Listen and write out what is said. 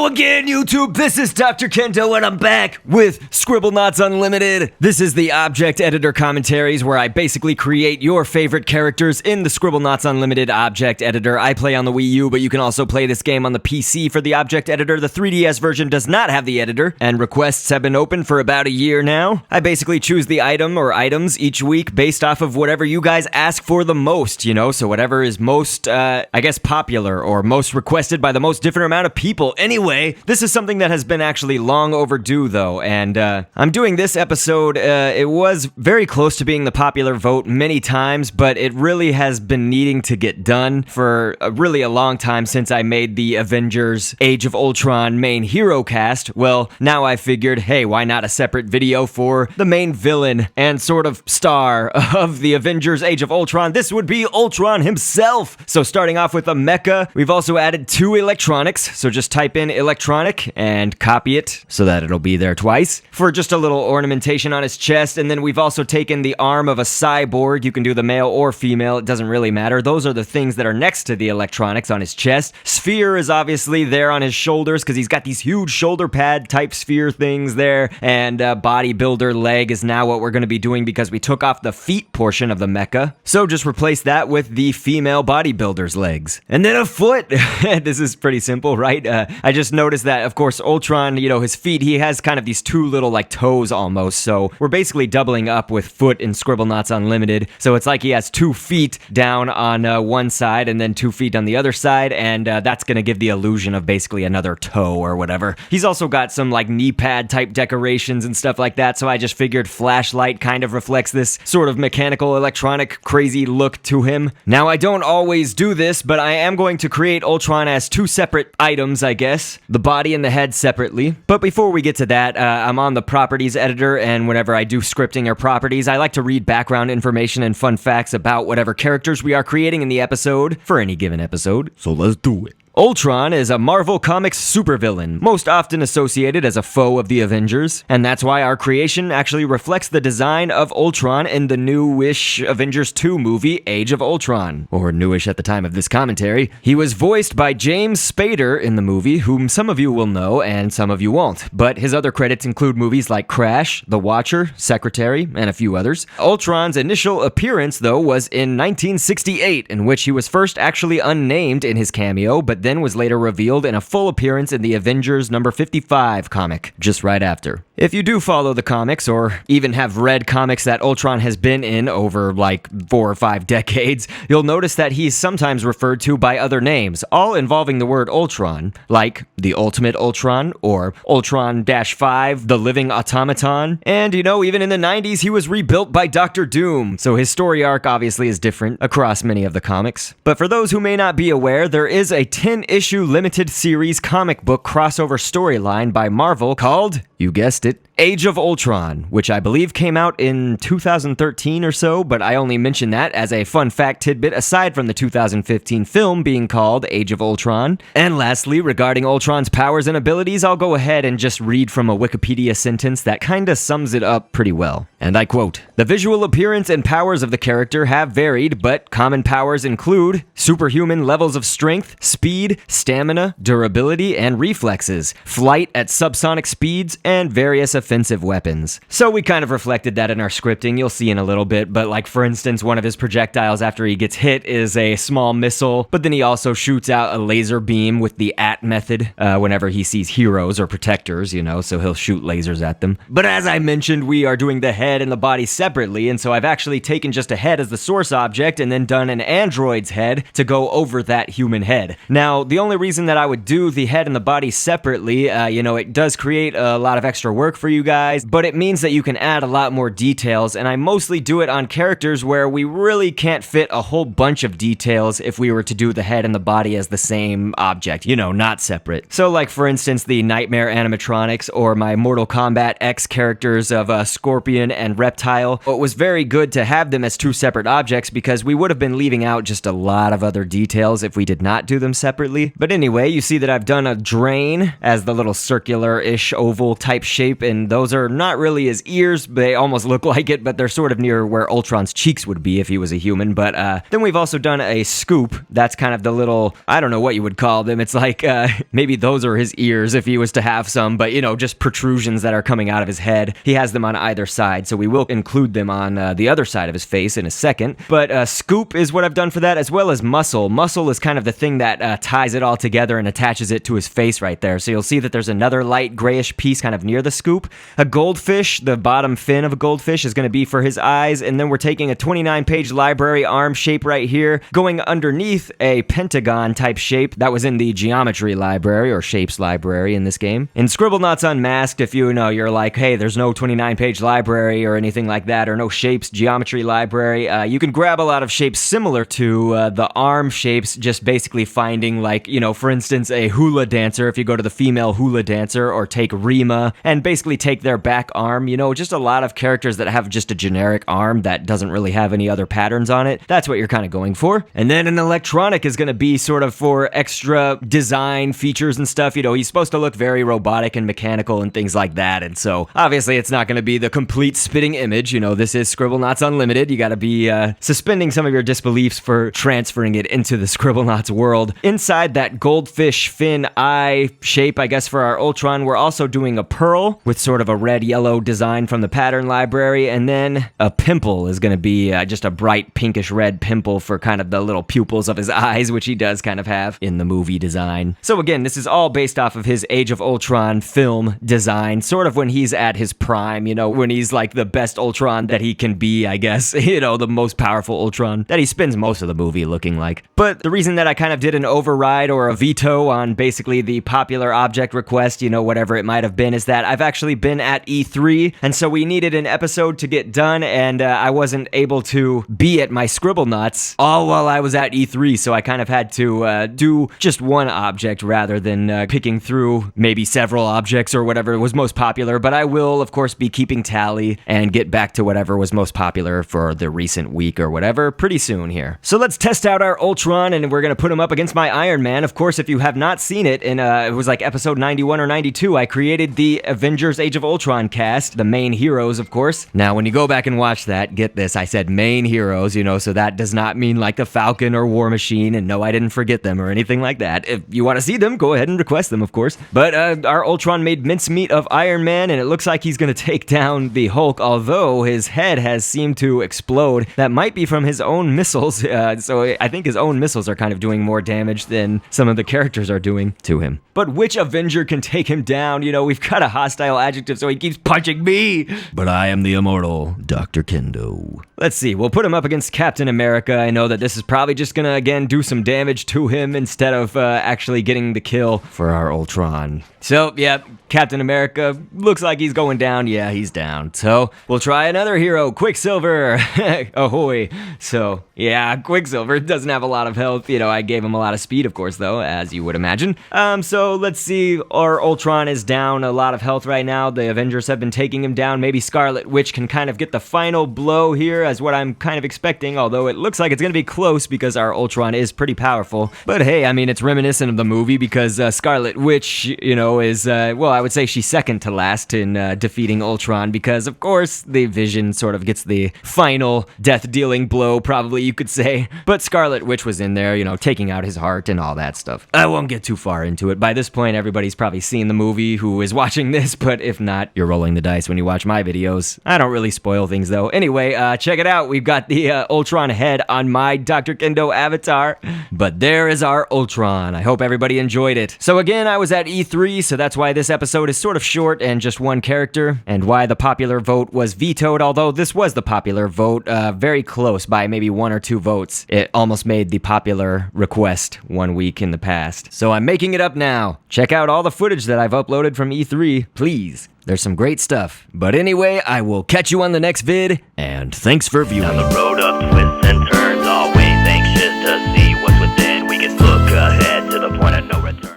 again, YouTube. This is Dr.Kendo, and I'm back with Scribblenauts Unlimited. This is the object editor commentaries where I basically create your favorite characters in the Scribblenauts Unlimited object editor. I play on the Wii U, but you can also play this game on the PC for the object editor. The 3DS version does not have the editor, and requests have been open for about a year now. I basically choose the item or items each week based off of whatever you guys ask for the most, you know? So whatever is most, I guess, popular or most requested by the most different amount of people. Anyway, this is something that has been actually long overdue, though, and I'm doing this episode. It was very close to being the popular vote many times, but it really has been needing to get done for really a long time since I made the Avengers Age of Ultron main hero cast. Well, now I figured, hey, why not a separate video for the main villain and sort of star of the Avengers Age of Ultron? This would be Ultron himself. So starting off with a mecha, we've also added 2 electronics, so just type in electronic and copy it so that it'll be there twice for just a little ornamentation on his chest. And then we've also taken the arm of a cyborg. You can do the male or female, it doesn't really matter. Those are the things that are next to the electronics on his chest. Sphere is obviously there on his shoulders because he's got these huge shoulder pad type sphere things there. And bodybuilder leg is now what we're going to be doing because we took off the feet portion of the mecha. So just replace that with the female bodybuilder's legs. And then a foot. This is pretty simple, right? I just noticed that, of course, Ultron, you know, his feet, he has kind of these 2 little, like, toes almost, so we're basically doubling up with foot in Scribblenauts Unlimited, so it's like he has 2 feet down on one side and then 2 feet on the other side, and that's gonna give the illusion of basically another toe or whatever. He's also got some, like, knee pad type decorations and stuff like that, so I just figured flashlight kind of reflects this sort of mechanical, electronic, crazy look to him. Now, I don't always do this, but I am going to create Ultron as 2 separate items, I guess. The body and the head separately. But before we get to that, I'm on the properties editor, and whenever I do scripting or properties, I like to read background information and fun facts about whatever characters we are creating in the episode for any given episode. So let's do it. Ultron is a Marvel Comics supervillain, most often associated as a foe of the Avengers, and that's why our creation actually reflects the design of Ultron in the newish Avengers 2 movie, Age of Ultron, or newish at the time of this commentary. He was voiced by James Spader in the movie, whom some of you will know and some of you won't, but his other credits include movies like Crash, The Watcher, Secretary, and a few others. Ultron's initial appearance, though, was in 1968, in which he was first actually unnamed in his cameo, but then was later revealed in a full appearance in the Avengers number 55 comic, just right after. If you do follow the comics, or even have read comics that Ultron has been in over like 4 or 5 decades, you'll notice that he's sometimes referred to by other names, all involving the word Ultron, like the Ultimate Ultron, or Ultron-5, the Living Automaton, and you know, even in the 90s he was rebuilt by Dr. Doom, so his story arc obviously is different across many of the comics. But for those who may not be aware, there is a 10-issue limited series comic book crossover storyline by Marvel called, you guessed it, Age of Ultron, which I believe came out in 2013 or so, but I only mention that as a fun fact tidbit aside from the 2015 film being called Age of Ultron. And lastly, regarding Ultron's powers and abilities, I'll go ahead and just read from a Wikipedia sentence that kinda sums it up pretty well. And I quote, "The visual appearance and powers of the character have varied, but common powers include superhuman levels of strength, speed, stamina, durability, and reflexes, flight at subsonic speeds, and various offensive weapons." So we kind of reflected that in our scripting, you'll see in a little bit, but like for instance, one of his projectiles after he gets hit is a small missile, but then he also shoots out a laser beam with the AT method whenever he sees heroes or protectors, you know, so he'll shoot lasers at them. But as I mentioned, we are doing the head and the body separately, and so I've actually taken just a head as the source object and then done an android's head to go over that human head. Now, the only reason that I would do the head and the body separately, you know, it does create a lot of extra work for you guys, but it means that you can add a lot more details, and I mostly do it on characters where we really can't fit a whole bunch of details if we were to do the head and the body as the same object, you know, not separate. So like for instance, the Nightmare animatronics or my Mortal Kombat X characters of Scorpion and Reptile, it was very good to have them as 2 separate objects because we would have been leaving out just a lot of other details if we did not do them separately. But anyway, you see that I've done a drain as the little circular-ish oval type shape in them. Those are not really his ears. They almost look like it, but they're sort of near where Ultron's cheeks would be if he was a human. But then we've also done a scoop. That's kind of the little, I don't know what you would call them. It's like maybe those are his ears if he was to have some, but just protrusions that are coming out of his head. He has them on either side, so we will include them on the other side of his face in a second. But scoop is what I've done for that, as well as muscle. Muscle is kind of the thing that ties it all together and attaches it to his face right there. So you'll see that there's another light grayish piece kind of near the scoop. A goldfish, the bottom fin of a goldfish is going to be for his eyes, and then we're taking a 29-page library arm shape right here, going underneath a pentagon type shape that was in the geometry library or shapes library in this game. In Scribblenauts Unmasked, if you know, you're like, hey, there's no 29-page library or anything like that, or no shapes geometry library, you can grab a lot of shapes similar to the arm shapes, just basically finding like, for instance, a hula dancer, if you go to the female hula dancer, or take Rima and basically take their back arm, just a lot of characters that have just a generic arm that doesn't really have any other patterns on it. That's what you're kind of going for. And then an electronic is going to be sort of for extra design features and stuff. He's supposed to look very robotic and mechanical and things like that. And so obviously it's not going to be the complete spitting image. This is Scribblenauts Unlimited. You got to be suspending some of your disbeliefs for transferring it into the Scribblenauts world. Inside that goldfish fin eye shape, I guess, for our Ultron, we're also doing a pearl with sort of a red-yellow design from the pattern library, and then a pimple is going to be just a bright pinkish red pimple for kind of the little pupils of his eyes, which he does kind of have in the movie design. So again, this is all based off of his Age of Ultron film design, sort of when he's at his prime, when he's like the best Ultron that he can be, I guess, the most powerful Ultron that he spends most of the movie looking like. But the reason that I kind of did an override or a veto on basically the popular object request, whatever it might have been, is that I've actually been at E3, and so we needed an episode to get done, and I wasn't able to be at my Scribblenauts all while I was at E3, so I kind of had to do just one object rather than picking through maybe several objects or whatever was most popular. But I will, of course, be keeping tally and get back to whatever was most popular for the recent week or whatever pretty soon here. So let's test out our Ultron, and we're going to put him up against my Iron Man. Of course, if you have not seen it, and it was like episode 91 or 92, I created the Avengers Age of Ultron cast, the main heroes, of course. Now, when you go back and watch that, get this, I said main heroes, so that does not mean like the Falcon or War Machine, and no, I didn't forget them or anything like that. If you want to see them, go ahead and request them, of course. But our Ultron made mincemeat of Iron Man, and it looks like he's going to take down the Hulk, although his head has seemed to explode. That might be from his own missiles, so I think his own missiles are kind of doing more damage than some of the characters are doing to him. But which Avenger can take him down? We've got a hostile adjective, so he keeps punching me. But I am the immortal Dr.Kendo. Let's see, we'll put him up against Captain America. I know that this is probably just gonna, again, do some damage to him instead of actually getting the kill for our Ultron. So, yeah, Captain America looks like he's going down. Yeah, he's down. So, we'll try another hero, Quicksilver. Ahoy. So, yeah, Quicksilver doesn't have a lot of health. I gave him a lot of speed, of course, though, as you would imagine. So, let's see. Our Ultron is down a lot of health right now. The Avengers have been taking him down. Maybe Scarlet Witch can kind of get the final blow here, as what I'm kind of expecting, although it looks like it's going to be close because our Ultron is pretty powerful. But hey, I mean, it's reminiscent of the movie because Scarlet Witch, is, well, I would say she's second to last in defeating Ultron because, of course, the Vision sort of gets the final death-dealing blow, probably, you could say. But Scarlet Witch was in there, taking out his heart and all that stuff. I won't get too far into it. By this point, everybody's probably seen the movie who is watching this, but if not, you're rolling the dice when you watch my videos. I don't really spoil things, though. Anyway, check it out. We've got the Ultron head on my Dr. Kendo avatar. But there is our Ultron. I hope everybody enjoyed it. So again, I was at E3, so that's why this episode is sort of short and just one character, and why the popular vote was vetoed, although this was the popular vote, very close by maybe 1 or 2 votes. It almost made the popular request 1 week in the past. So I'm making it up now. Check out all the footage that I've uploaded from E3, please. There's some great stuff. But anyway, I will catch you on the next vid, and thanks for viewing. Down the road up